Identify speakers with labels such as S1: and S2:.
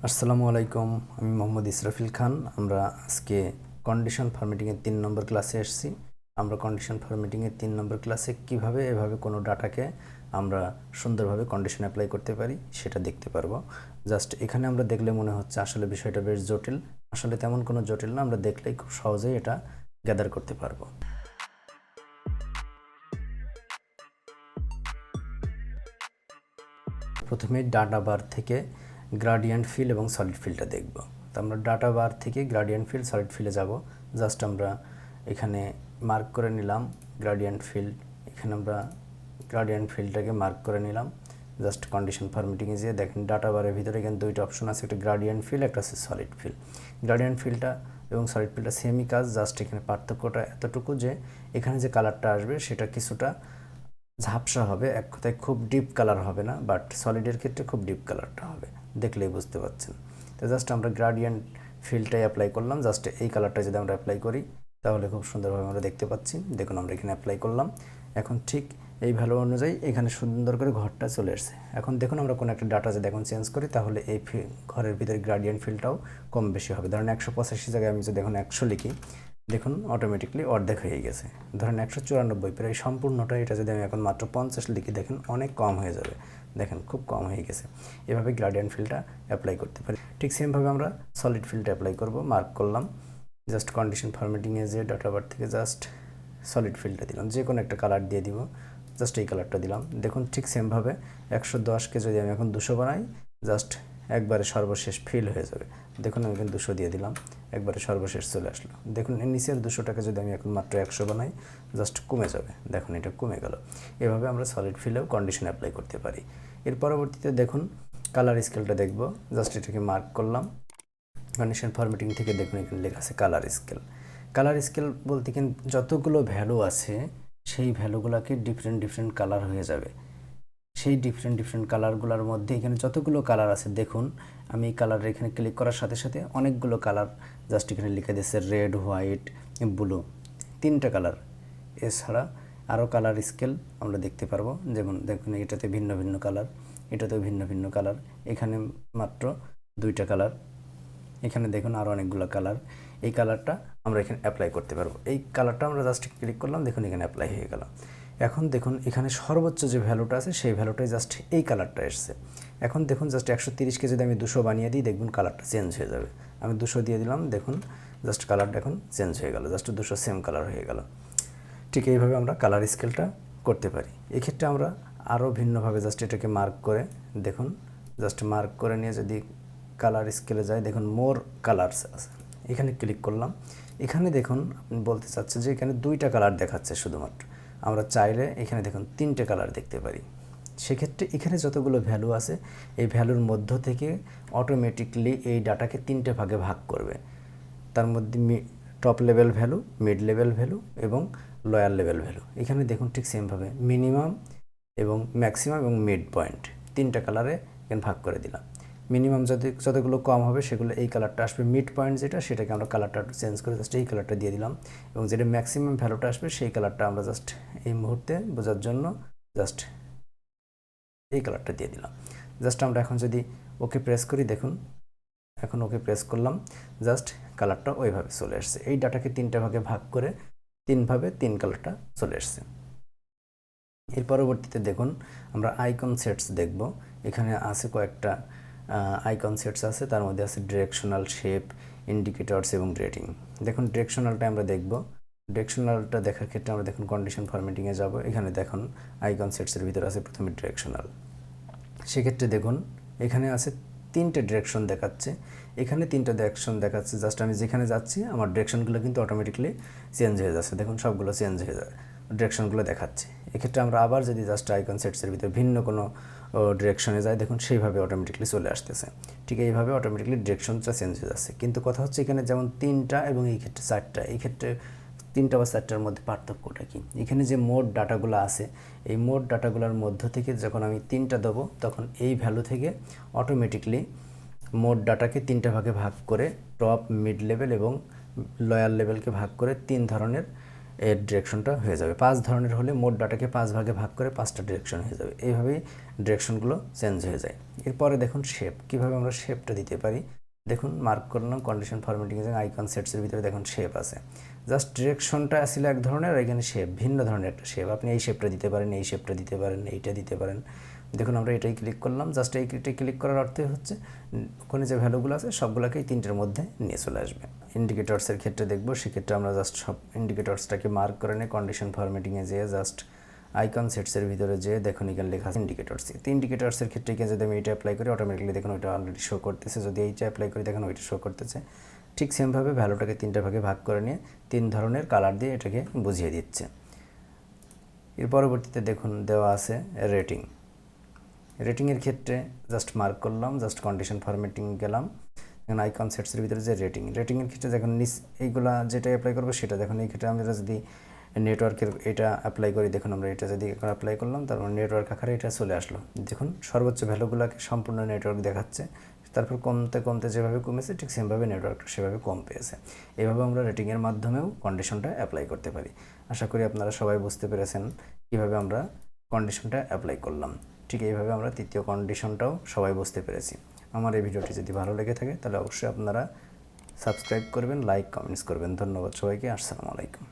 S1: আসসালামু আলাইকুম, আমি মোহাম্মদ ইসরাফিল খান। আমরা আজকে কন্ডিশন ফরম্যাটিংয়ের 3 নম্বর ক্লাসে এসেছি। আমরা কন্ডিশন ফরম্যাটিংয়ের 3 নম্বর ক্লাসে কিভাবে এভাবে কোনো ডাটাকে আমরা সুন্দরভাবে কন্ডিশন অ্যাপ্লাই করতে পারি সেটা দেখতে পারবো। জাস্ট এখানে আমরা দেখলে মনে হচ্ছে আসলে বিষয়টা বেশ জটিল। আসলে তেমন কোনো জটিল না, আমরা দেখলেই খুব সহজেই এটা গ্যাদার করতে পারবো। প্রথমে ডাটা বার থেকে গ্রাডিয়েন্ট ফিল এবং সলিড ফিলটা দেখব। তো আমরা ডাটা বার থেকে গ্রাডিয়েন্ট ফিল সলিড ফিলে যাব। জাস্ট আমরা এখানে মার্ক করে নিলাম গ্রাডিয়েন্ট ফিল্ড। এখানে আমরা গ্রাডিয়েন্ট ফিল্ডটাকে মার্ক করে নিলাম। জাস্ট কন্ডিশন ফরম্যাটিংয়ে যেয়ে দেখেন ডাটা বারের ভিতরে এখানে দুইটা অপশন আছে, একটা গ্রাডিয়েন্ট ফিল, একটা আছে সলিড ফিল। গ্রাডিয়েন্ট ফিলটা এবং সলিড ফিলটা সেমই কাজ, জাস্ট এখানে পার্থক্যটা এতটুকু যে এখানে যে কালারটা আসবে সেটা কিছুটা ঝাপসা হবে, এক কথায় খুব ডিপ কালার হবে না, বাট সলিডের ক্ষেত্রে খুব ডিপ কালারটা হবে, দেখলেই বুঝতে পারছেন। তো জাস্ট আমরা গ্রাডিয়েন্ট ফিলটাই অ্যাপ্লাই করলাম। জাস্ট এই কালারটা যদি আমরা অ্যাপ্লাই করি তাহলে খুব সুন্দরভাবে আমরা দেখতে পাচ্ছি। দেখুন আমরা এখানে অ্যাপ্লাই করলাম, এখন ঠিক এই ভ্যালু অনুযায়ী এখানে সুন্দর করে ঘরটা চলে আসছে। এখন দেখুন আমরা কোনো একটা ডাটা যদি এখন চেঞ্জ করি তাহলে এই ঘরের ভিতরে গ্রাডিয়েন্ট ফিলটাও কম বেশি হবে। ধরেন 185 জায়গায় আমি যদি এখন 100 লিখি, দেখুন অটোমেটিকলি অর্ধেক হয়ে গেছে। ধরেন 194, প্রায় সম্পূর্ণটা, এটা যদি আমি এখন মাত্র 50 লিখি দেখেন অনেক কম হয়ে যাবে, দেখেন খুব কম হয়ে গেছে। এভাবে গ্রাডিয়েন্ট ফিলটা অ্যাপ্লাই করতে পারি। ঠিক সেমভাবে আমরা সলিড ফিলটা অ্যাপ্লাই করব। মার্ক করলাম, জাস্ট কন্ডিশন ফরম্যাটিংয়ে যে ডাটা বার থেকে জাস্ট সলিড ফিলটা দিলাম, যে কোনো একটা কালার দিয়ে দিব, জাস্ট এই কালারটা দিলাম। দেখুন ঠিক সেমভাবে 110কে যদি আমি এখন 200 বানাই, জাস্ট একবারে সর্বশেষ ফিল হয়ে যাবে। দেখুন আমি এখন 200 দিয়ে দিলাম, একবারে সর্বশেষ চলে আসলো। দেখুন নিচের 200টাকে যদি আমি এখন মাত্র 100 বানাই, জাস্ট কমে যাবে, দেখুন এটা কমে গেল। এভাবে আমরা সলিড ফিলেও কন্ডিশন অ্যাপ্লাই করতে পারি। এর পরবর্তীতে দেখুন কালার স্কেলটা দেখব। জাস্ট এটাকে মার্ক করলাম, কন্ডিশন ফরম্যাটিং থেকে দেখুন এখানে লেখা আছে কালার স্কেল। কালার স্কেল বলতে কিন্তু যতগুলো ভ্যালু আছে সেই ভ্যালুগুলোকে ডিফারেন্ট কালার হয়ে যাবে। সেই ডিফারেন্ট কালারগুলোর মধ্যে এখানে যতগুলো কালার আছে দেখুন, আমি এই কালারে এখানে ক্লিক করার সাথে সাথে অনেকগুলো কালার জাস্ট এখানে লিখে দিয়েছে, রেড, হোয়াইট, ব্লু, 3টা কালার। এছাড়া আরও কালার স্কেল আমরা দেখতে পারবো, যেমন দেখুন এটাতে ভিন্ন ভিন্ন কালার, এটাতেও ভিন্ন ভিন্ন কালার, এখানে মাত্র 2টা কালার, এখানে দেখুন আরও অনেকগুলো কালার। এই কালারটা আমরা এখানে অ্যাপ্লাই করতে পারবো। এই কালারটা আমরা জাস্ট ক্লিক করলাম, দেখুন এখানে অ্যাপ্লাই হয়ে গেল। এখন দেখুন এখানে সর্বোচ্চ যে ভ্যালুটা আছে সেই ভ্যালুটাই জাস্ট এই কালারটা এসছে। এখন দেখুন জাস্ট 130কে যদি আমি 200 বানিয়ে দিই, দেখুন কালারটা চেঞ্জ হয়ে যাবে। আমি 200 দিয়ে দিলাম, দেখুন জাস্ট কালারটা এখন চেঞ্জ হয়ে গেল, জাস্ট 200 সেম কালার হয়ে গেল। ঠিক এইভাবে আমরা কালার স্কেলটা করতে পারি। এক্ষেত্রে আমরা আরও ভিন্নভাবে জাস্ট এটাকে মার্ক করে দেখুন, জাস্ট মার্ক করে নিয়ে যদি কালার স্কেলে যায়, দেখুন মোর কালারস আছে, এখানে ক্লিক করলাম। এখানে দেখুন আপনি বলতে চাচ্ছে যে এখানে 2টা কালার দেখাচ্ছে শুধুমাত্র, আমরা চাইলে এখানে দেখুন 3টে কালার দেখতে পারি। সেক্ষেত্রে এখানে যতগুলো ভ্যালু আছে এই ভ্যালুর মধ্য থেকে অটোমেটিকলি এই ডাটাকে 3টে ভাগে ভাগ করবে। তার মধ্যে top level value, mid level value এবং লোয়ার লেভেল ভ্যালু। এখানে দেখুন ঠিক সেমভাবে মিনিমাম এবং ম্যাক্সিমাম এবং মিড পয়েন্ট 3টা কালারে এখানে ভাগ করে দিলাম। মিনিমাম যতগুলো কম হবে সেগুলো এই কালারটা আসবে, মিড পয়েন্ট যেটা সেটাকে আমরা কালারটা চেঞ্জ করে জাস্ট এই কালারটা দিয়ে দিলাম, এবং যেটা ম্যাক্সিমাম ভ্যালুটা আসবে সেই কালারটা আমরা জাস্ট এই মুহূর্তে বোঝার জন্য জাস্ট এই কালারটা দিয়ে দিলাম। জাস্ট আমরা এখন যদি ওকে প্রেস করি, দেখুন এখন ওকে প্রেস করলাম, জাস্ট কালারটা ওইভাবে চলে আসছে। এই ডাটাকে 3টা ভাগে ভাগ করে 3ভাবে 3 কালারটা চলে আসছে। এর পরবর্তীতে দেখুন আমরা আইকন সেটস দেখব। এখানে আছে কয়েকটা আইকন সেটস আছে, তার মধ্যে আছে ডিরেকশনাল, শেপ, ইন্ডিকেটরস এবং রেটিং। দেখুন ডিরেকশনালটা আমরা দেখব। ডিরেকশনালটা দেখার ক্ষেত্রে আমরা দেখুন কন্ডিশন ফরম্যাটিংয়ে যাব। এখানে দেখুন আইকন সেটসের ভিতরে আছে প্রথমে ডিরেকশনাল। সেক্ষেত্রে দেখুন এখানে আছে 3টে ডিরেকশন দেখাচ্ছে, এখানে 3টা ডিরেকশন দেখাচ্ছে। জাস্ট আমি যেখানে যাচ্ছি আমার ডিরেকশনগুলো কিন্তু অটোমেটিকলি চেঞ্জ হয়ে যাচ্ছে, দেখুন সবগুলো চেঞ্জ হয়ে যায়, ডিরেকশনগুলো দেখাচ্ছে। এক্ষেত্রে আমরা আবার যদি জাস্ট আইকন সেটসের ভিতরে ভিন্ন কোনো ডিরেকশনে যাই, দেখুন সেইভাবে অটোমেটিকলি চলে আসতেছে। ঠিক এইভাবে অটোমেটিকলি ডিরেকশনটা চেঞ্জ হয়ে যাচ্ছে। কিন্তু কথা হচ্ছে এখানে যেমন 3টা এবং এই ক্ষেত্রে 4টা, এই ক্ষেত্রে 3টা বা 4টার মধ্যে পার্থক্যটা কি? এখানে যে মোট ডাটাগুলো আছে এই মোট ডাটাগুলোর মধ্য থেকে যখন আমি 3টা দেবো তখন এই ভ্যালু থেকে অটোমেটিকলি মোট ডাটাকে 3টা ভাগে ভাগ করে টপ, মিড লেভেল এবং লোয়ার লেভেলকে ভাগ করে 3 ধরনের এর ডিরেকশনটা হয়ে যাবে। 5 ধরনের হলে মোট ডাটাকে 5 ভাগে ভাগ করে 5টা ডিরেকশন হয়ে যাবে। এইভাবেই ডিরেকশনগুলো চেঞ্জ হয়ে যায়। এরপরে দেখুন শেপ, কীভাবে আমরা শেপটা দিতে পারি। দেখুন মার্ক করলাম কন্ডিশন ফরম্যাটিং এবং আইকন সেটসের ভিতরে দেখুন শেপ আছে। জাস্ট ডিরেকশনটা আসলে এক ধরনের, আর এখানে শেপ ভিন্ন ধরনের একটা শেপ। আপনি এই শেপটা দিতে পারেন, এই শেপটা দিতে পারেন, এইটা দিতে পারেন। দেখুন আমরা এটাই ক্লিক করলাম। জাস্ট এইটা ক্লিক করার অর্থে হচ্ছে ওখানে যে ভ্যালুগুলো আছে সবগুলোকেই 3টের মধ্যে নিয়ে চলে আসবে। ইন্ডিকেটরসের ক্ষেত্রে দেখব, সেক্ষেত্রে আমরা জাস্ট সব ইন্ডিকেটরসটাকে মার্ক করে নিয়ে কন্ডিশন ফরম্যাটিংয়ে যেয়ে জাস্ট আইকন সেটসের ভিতরে যেয়ে দেখুন এখানে লেখা আছে ইন্ডিকেটরস। তো ইন্ডিকেটরসের ক্ষেত্রে যদি আমি এটা অ্যাপ্লাই করি অটোমেটিকলি দেখুন ওইটা অলরেডি শো করতেছে। যদি এইটা অ্যাপ্লাই করি দেখুন ওইটা শো করতেছে। ঠিক সেমভাবে ভ্যালুটাকে 3টা ভাগে ভাগ করে নিয়ে 3 ধরনের কালার দিয়ে এটাকে বুঝিয়ে দিচ্ছে। এর পরবর্তীতে দেখুন দেওয়া আছে রেটিং। রেটিংয়ের ক্ষেত্রে জাস্ট মার্ক করলাম, জাস্ট কন্ডিশন ফরম্যাটিং গেলাম, এখন আইকন সেটসের ভিতরে যে রেটিংয়ের ক্ষেত্রে যখন এইগুলা যেটা অ্যাপ্লাই করবো সেটা দেখুন এই ক্ষেত্রে আমরা যদি নেটওয়ার্কের এটা অ্যাপ্লাই করি, দেখুন আমরা এটা যদি এখন অ্যাপ্লাই করলাম তারপর নেটওয়ার্ক আকারে এটা চলে আসলো। দেখুন সর্বোচ্চ ভ্যালুগুলোকে সম্পূর্ণ নেটওয়ার্ক দেখাচ্ছে, তারপর কমতে কমতে যেভাবে কমেছে ঠিক সেমভাবে নেটওয়ার্কটা সেভাবে কম পেয়েছে। এভাবে আমরা রেটিংয়ের মাধ্যমেও কন্ডিশনটা অ্যাপ্লাই করতে পারি। আশা করি আপনারা সবাই বুঝতে পেরেছেন কীভাবে আমরা কন্ডিশনটা অ্যাপ্লাই করলাম। ঠিক এইভাবে আমরা তৃতীয় কন্ডিশনটাও সবাই বুঝতে পেরেছি। আমার এই ভিডিওটি যদি ভালো লেগে থাকে তাহলে অবশ্যই আপনারা সাবস্ক্রাইব করবেন, লাইক কমেন্টস করবেন। ধন্যবাদ সবাইকে। আসসালামু আলাইকুম।